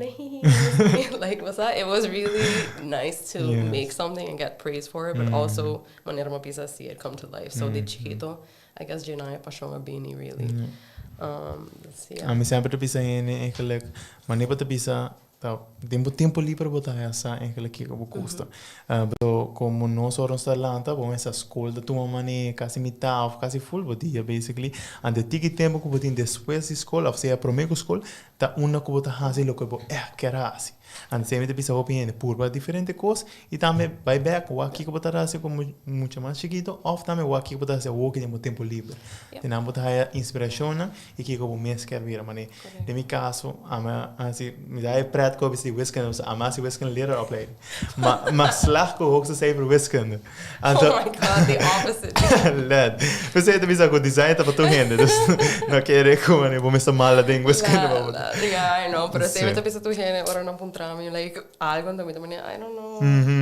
like, what's that? It was really nice to make something and get praise for it, but also maneira uma pizza see it come to life. So de chiquito, I guess Jana é paixão a Bini really. A mim sempre pisa em aquele maneira para pisa tá tempo livre para botar essa em aquele que eu custa. Como nós somos talanta, bom essa escola da tua maneira quase metade, quase full dia basically. Ante tiki tempo que botin depois da escola, ou seja, a primeira escola, tá uma que botar assim lo que eu quero assim. Ante sempre pisa opinião por diferente coisas e também vai back o aqui que botar assim como muito mais chiquito, ou também o aqui que botar assim o que tem tempo livre. Tem não botar a inspiração e que eu mês quero vir, mané. De meu caso, assim me dá prática ob se wiskunde, mas se wiskunde leraar opleiding. Maar slag ko ook zei voor wiskunde. Oh my god, the opposite. Led. We zeiden bisa ko design ta pato hende. Dus no quiere como ne vou me mala ding wiskunde babo. Yeah, I know, pero se me bisa tu hende ora não puntra me like algo então me I don't know.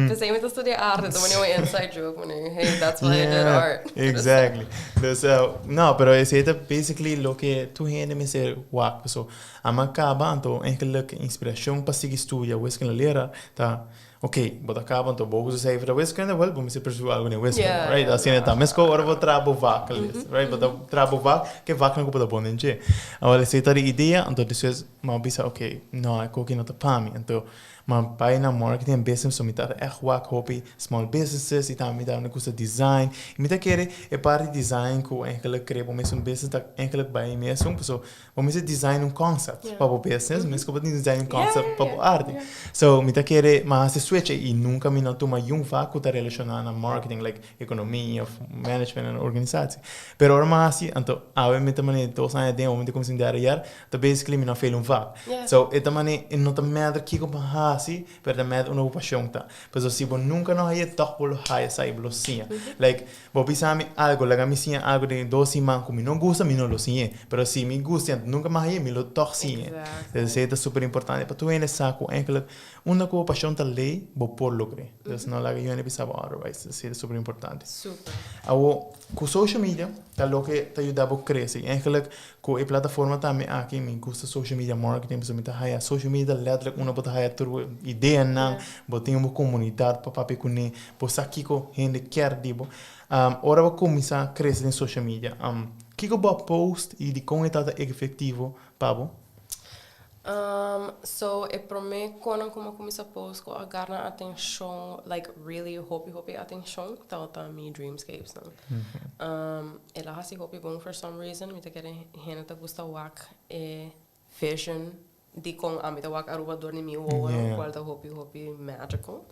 Pensei me estudar arte, então me um inside joke, hey, that's why I did art. Exactly. Dus no, pero esse é basically lo que tu hende me ser wak so. Ama acaba então eigenlijk inspiração para seguir estudar wiskunde lera tá. Ok, bota acaba então vou usar aí para wiskunde, well, vamos se perceber algo nem wiskunde, right? Assim é tá, mas que agora vou trabalhar vaca, right? Bota trabalhar vaca, que vaca não pode pôr nem je. Agora se tá a ideia, então depois mal bisa, ok, não é que não tá para mim, então mas bij na marketing business so met dat echt wak hobby small businesses e dan met dat een design e met dat keren e paar design ko eigenlijk creëren om een business dat eigenlijk bij mij zo so om een design een concept para o business mas ko niet design een concept para arte so met dat keren maar se switch e nunca me não toma um vaco tá relacionado na marketing like economia of management en organisatie pero ora maar assim então a met maneira dos anos de momento como se dar jaar dat basically me não fez vac so et maneira não tá merda que com assim, pero também uma paixão tá. Pois se você nunca não há toch bolo há sai bolo sim. Like, vou pensar algo, like me sim algo de 12 semanas que me não gosta, me não lo sim. Pero se me gosta, nunca mais me lo toch sim. Isso é super importante para tu ainda saco, eigenlijk uma coisa paixão tá lei, vou por lo crer. Então não laga eu ainda pensava otherwise, isso é super importante. Super. Awo, com social media, tá lo que te ajuda a crescer. Eigenlijk com a plataforma também aqui me gosta social media marketing, porque me tá haya social media letterlijk uma bota haya tur ideia não, botem uma comunidade para papai com por aqui com gente quer dibo. Ora vou começar a crescer em social media. Que eu vou post e de como está efetivo, Pablo? So, e para mim, quando eu comecei a pôr a ganhar atenção, like, really, hope atenção, tá minha dreamscapes, não? Ela assim, hope bom for some reason, me tá querendo, gente, gosta wak, vision, de com a me tá wak aruba dorni mi ou qual tá hope magical.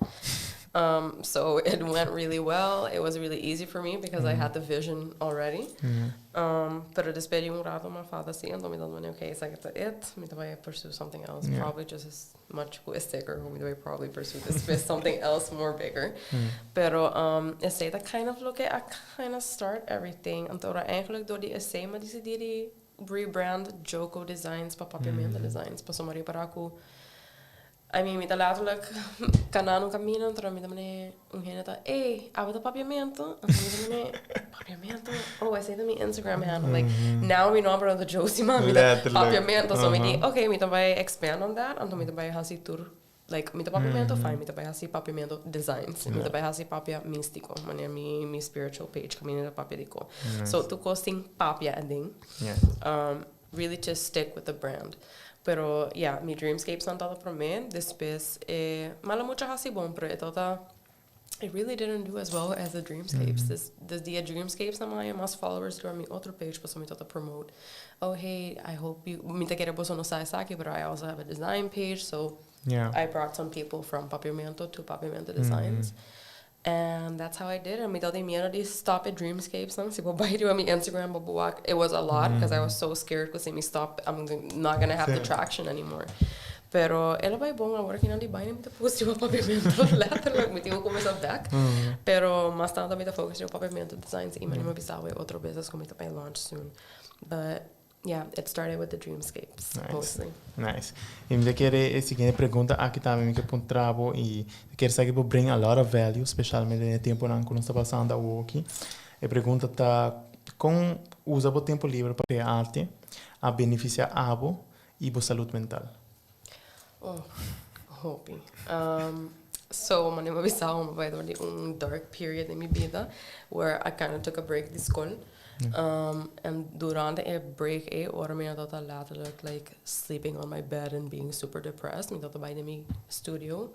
So it went really well. It was really easy for me because I had the vision already. Pero después de rato, my father said, okay, it's like it. Me vai pursue something else. Probably just as much sticker. Me vai probably pursue this something else more bigger. Pero essay that kind of look at, I kind of start everything. Então, eigenlijk door die essay, maar die rebrand Joko Designs para Papiamento Designs. Para somari para aku. I mean, me tá letterlijk kanaan caminho, então me também gente abra papiamento, papiamento. Oh, I say to me Instagram handle like now we know about the Josima me papiamento, so me di okay, me também expand on that, então me também hasi tour like me papiamento fine, me também hasi papiamento designs, me também hasi papia místico, mané mi spiritual page caminho da papia dico. So tu costing papia ending. Really just stick with the brand. Pero, yeah, my dreamscapes não tava para mim. Depois, mas muita hasi bom, pero it really didn't do as well as the dreamscapes. The dreamscapes na minha mas followers do my other page, para me tota promote. Oh, hey, I hope you, me te quero boso no sai saki, but I also have a design page, so I brought some people from Papiamento to Papiamento Designs. And that's how I did it. Me told him, stop at dreamscapes. Nang sipo by do my Instagram, but it was a lot because I was so scared because me stop. I'm not gonna have the traction anymore. Pero ela vai bom agora que não de bem me te posto o papiamento later me tive começar back. Pero mas tanto me te focus no papiamento designs e me pensava outro business como te launch soon. But yeah, it started with the dreamscapes mostly. Nice. E me querer seguinte pergunta aqui também que ponto trabo e quer saber que bring a lot of value, especialmente no tempo não quando está passando a work. E pergunta tá com usa o tempo livre para criar arte a beneficiar abo e a saúde mental. Oh, hope. So, man, eu vai door dark period in my vida where I kind of took a break de school. And durante a break, ora me dat letterlijk like sleeping on my bed and being super depressed. Me dat bij de studio.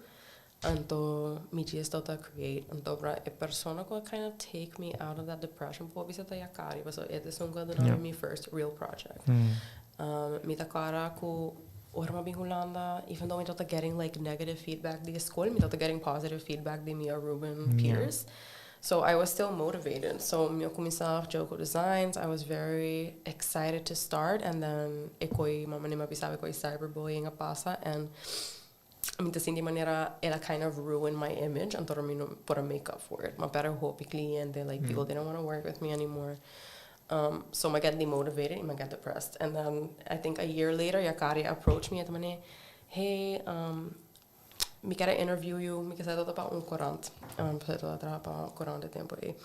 Anto me just dat create. Anto bra a persona who kind of take me out of that depression. Po bisa ta yakari. So it is my first real project. Me ta cara ku ora ma bingulanda. Even though me dat getting like negative feedback de school, me dat getting positive feedback de Mia Ruben peers. So I was still motivated. So eu comecei Joko Designs. I was very excited to start. And then mamãe me pensava que cyberbullying a passa. And assim de maneira ela kind of ruined my image. Então eu não put a makeup for it. Mas para o cliente, like people didn't want to work with me anymore. So I got demotivated and I got depressed. And then I think a year later, Yakari approached me and said, hey, me quero interview you, me quero dar para corante. Para trabalhar para corante tempo aí.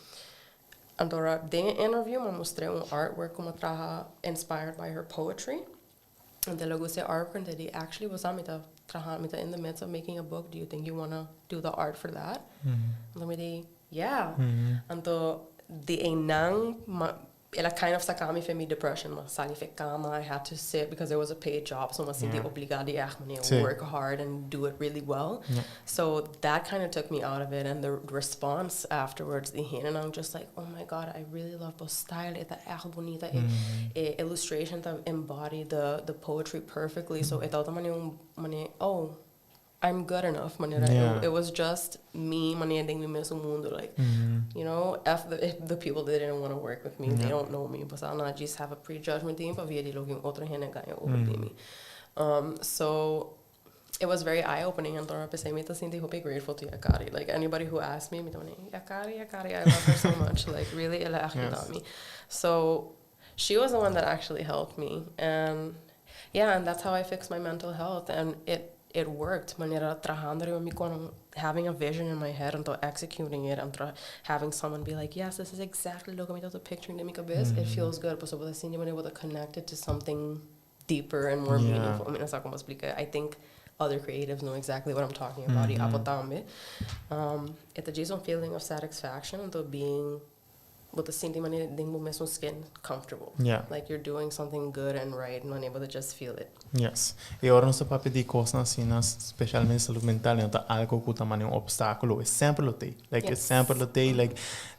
Então, de interview, me mostrei artwork como trabalha inspired by her poetry. And then logo se artwork and they actually was me in the midst of making a book. Do you think you want to do the art for that? And then me yeah. Então, de enang ela kind of sacava me from my depression, mas sali ficama, I had to sit because it was a paid job, so mas sinti obligada a work hard and do it really well. So that kind of took me out of it, and the response afterwards, the hin, and I'm just like, oh my god, I really love the style, it's echt bonita, illustration that embody the poetry perfectly. So I thought oh, I'm good enough. It was just me, like, you know, if the people that didn't want to work with me, they don't know me, but I not just have a prejudgment team, but we looking other hand over me. So it was very eye-opening, and I was grateful to Yakari. Like, anybody who asked me, Yakari, I love her so much. Like, really, Ehecuta me. So she was the one that actually helped me, and yeah, and that's how I fixed my mental health, and it worked. Having a vision in my head and executing it and having someone be like, yes, this is exactly, look at me, that's a picture, it feels good. But so when able to connect it to something deeper and more meaningful. I think other creatives know exactly what I'm talking about. It's just a feeling of satisfaction and being with the same money ding mo mesmo skin comfortable. Yeah. Like you're doing something good and right and unable to just feel it. Yes. E ora non sto papel di cose assim, specialmente saúde mental, então algo que também é um obstáculo, é sempre lotei. Like, é sempre lotei, like,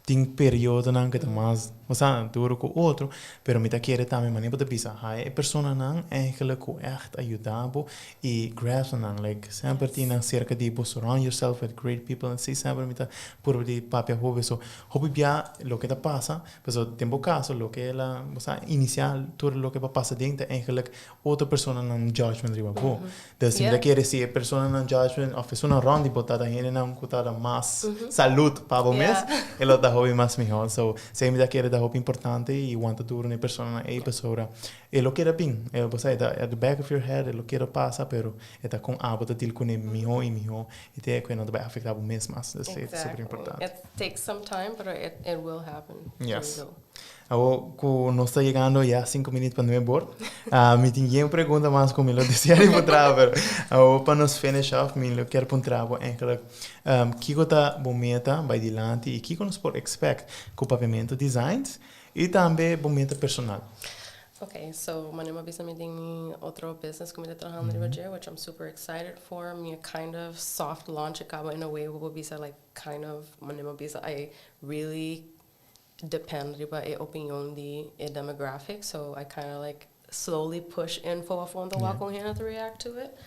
tem período não que tá mais, você duro com outro, pero me tá querer também, mas nem pode pensar, a pessoa não eigenlijk echt ajudabo e grasp não, like, sempre tem cerca de surround yourself with great people, and sei sempre me tá por de papel hobby, so hobby bia lo que tá passa, pero tempo caso lo que ela, você inicial tudo lo que va passa dentro, eigenlijk outra pessoa não judgment riba bo. Dus me tá querer se a pessoa não judgment, a pessoa wrong de botada ele não cutada mais saúde para o mês, ela dá hobby mais melhor. So, se me dá querer da hobby importante e want duro na pessoa na pessoa, ele quer bem, você at the back of your head, ele quer passa, pero está com hábito de com melhor e melhor, e tem que não vai afetar o mês mais. Isso é super importante. It takes some time, but it will happen. Yes. Agora, nós está chegando já 5 minutos para não embora. Me tinha uma pergunta mais como eu dizia para trabalhar. Agora, para nos finish off, eu quero perguntar eigenlijk, que está bom meta vai adiante e que nós podemos expect com o pavimento designs e também bom meta personal. Okay, so manima bisa mi ding otro business kung trabalhando riba which I'm super excited for. Me a kind of soft launch acaba in a way wo bisa like kind of manima bisa I really depend riba e opinion di e demographic, so I kind of like slowly push info of on the walk on here to react to it.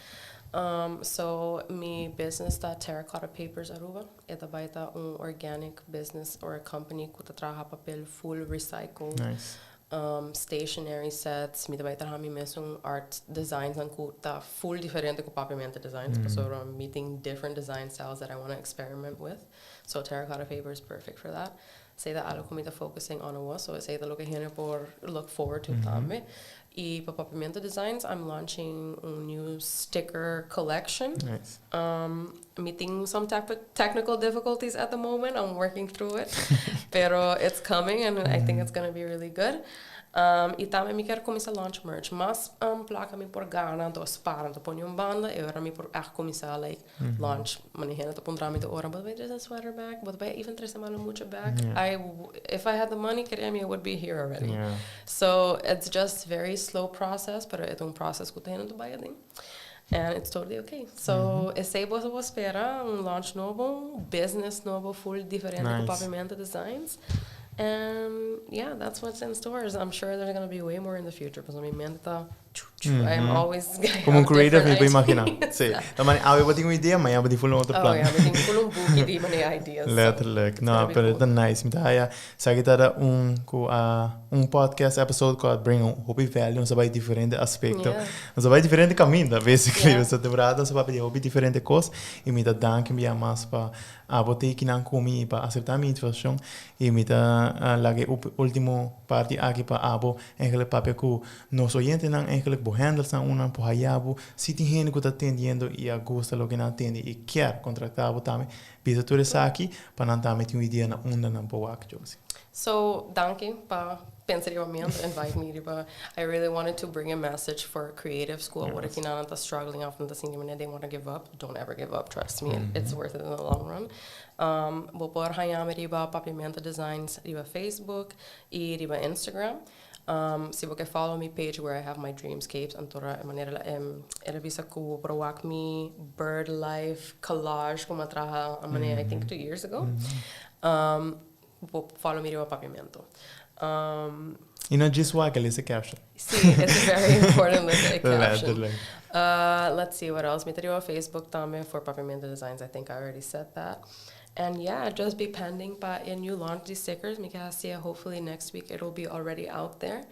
So me business that terracotta papers aruba ita baita organic business or a company kuta traha papel full recycled. Nice. Stationery sets, me trabalhar também mesmo art designs and tá full diferente com pavimento designs, so I'm meeting different design styles that I want to experiment with. So terracotta paper is perfect for that. Say that algo que focusing on was, so say that look forward to tambe. E para pavimento designs, I'm launching a new sticker collection. Nice. Meeting some technical difficulties at the moment. I'm working through it, pero it's coming, and I think it's gonna be really good. E também me quero começar a launch merch, mas placa me por Ghana, tô sparando, tô ponho banda, e agora me por começar like launch, manihena tô pondrá me tô ora, but there's a sweater bag, but even 3 semanas mucho bag. If I had the money, I would be here already. Yeah. So it's just very slow process, pero é process que tenho to buy it. And it's totally okay. So, esse você vai esperar launch novo, business novo, full diferente com pavimento designs. And yeah, that's what's in stores. I'm sure there's going to be way more in the future because I'm always como creative me imaginar. Sim. Também eu tenho uma ideia, mas eu vou falar outro plano. Eu tenho full book de many ideas. Letterlijk. No, pero it's nice. Então, sabe que era podcast episode que bring hobby value, um vai diferente aspecto. Um vai diferente caminho, basically. Essa temporada só vai hobby diferente coisa e me dá danke me mais para botei que não comi para aceitar minha informação e me dá lage último parte aqui para abo aquele papel que nos oyentes não eigenlijk behandel são uma por hayabo se tem gente que está atendendo e a gosta lo que não atende e quer contratar abo também bisa tudo isso aqui para não também ter uma ideia na onda na boa aqui. So, danke para pensariamente invite me to I really wanted to bring a message for creative school. What if you're not struggling often the same they want to give up? Don't ever give up, trust me. It's worth it in the long run. Vou pôr hayame riba pavimento designs riba Facebook e riba Instagram. Se você follow me page where I have my dreamscapes antora maneira era visa ku provak me bird life collage como traha I think 2 years ago. Follow me riba pavimento. E não diz o aquele esse caption. See, it's very important with the caption. Let's see what else. Me teria Facebook também for pavimento designs. I think I already said that. And yeah, just be pending pa a new launch these stickers. Me can see hopefully next week it'll be already out there.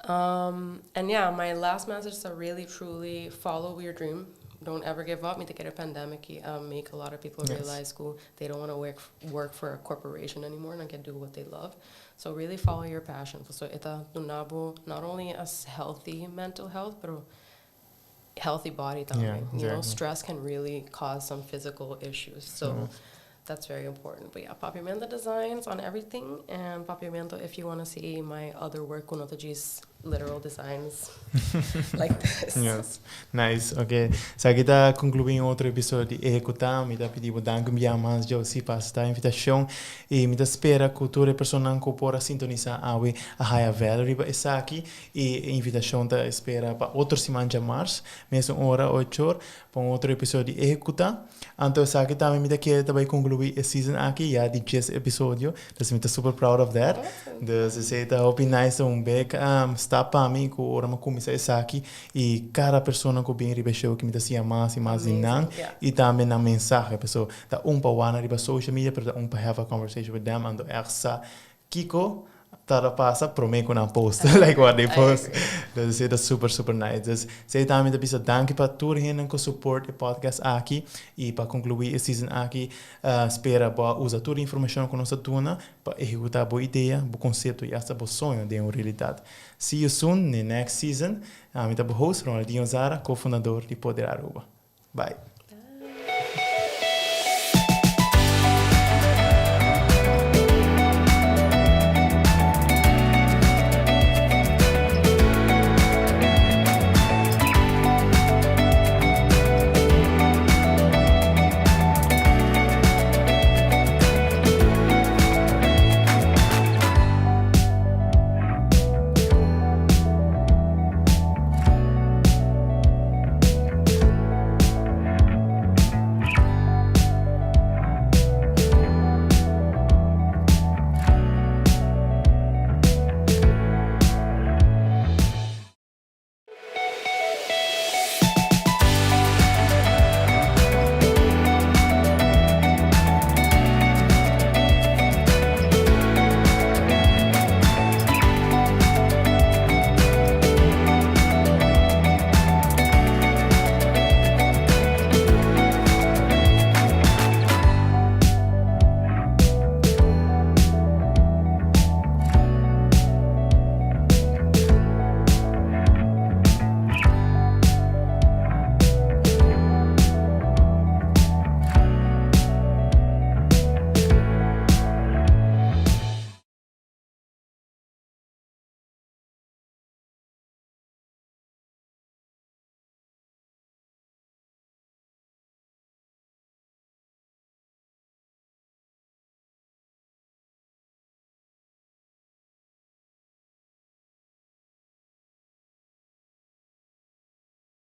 And yeah, my last message is to really truly follow your dream. Don't ever give up. Me take a pandemic make a lot of people realize they don't want to work for a corporation anymore and can do what they love. So really follow your passion. So ita dunabo not only as healthy mental health, but healthy body también. Yeah, exactly. You know, stress can really cause some physical issues. So that's very important. But yeah, Pavimento designs on everything, and Pavimento if you want to see my other work, literal designs like this. Yes, nice. Ok, se aqui está concluindo outro episódio de Ehecuta, me dá pedido danke mais Josie para esta invitação e me dá espera que toda pessoa que pode sintonizar a higher value essa aqui e a invitação da espera para outra semana de março, mesmo hora 8 horas, para outro episódio de Ehecuta. Então, essa aqui também me dá que também concluir a season aqui, já de 10 episódio, então me dá super proud of that. Então, se está hoping nice back está para mim que ora me começa essa aqui e cada pessoa que vem ribechou que me dá mais e mais e também na mensagem pessoa tá para wana riba social media para para have a conversation with them and essa Kiko tá passa para mim com a post like what they post das é super nice das sei também da pisa danke para tour hen que support o podcast aqui e para concluir a season aqui espera para usar toda a informação que nós tuna para executar boa ideia bom conceito e essa boa sonho de uma realidade. See you soon in the next season. I'm the host Ronaldinho Zara, co-fundador de Poder Aruba. Bye.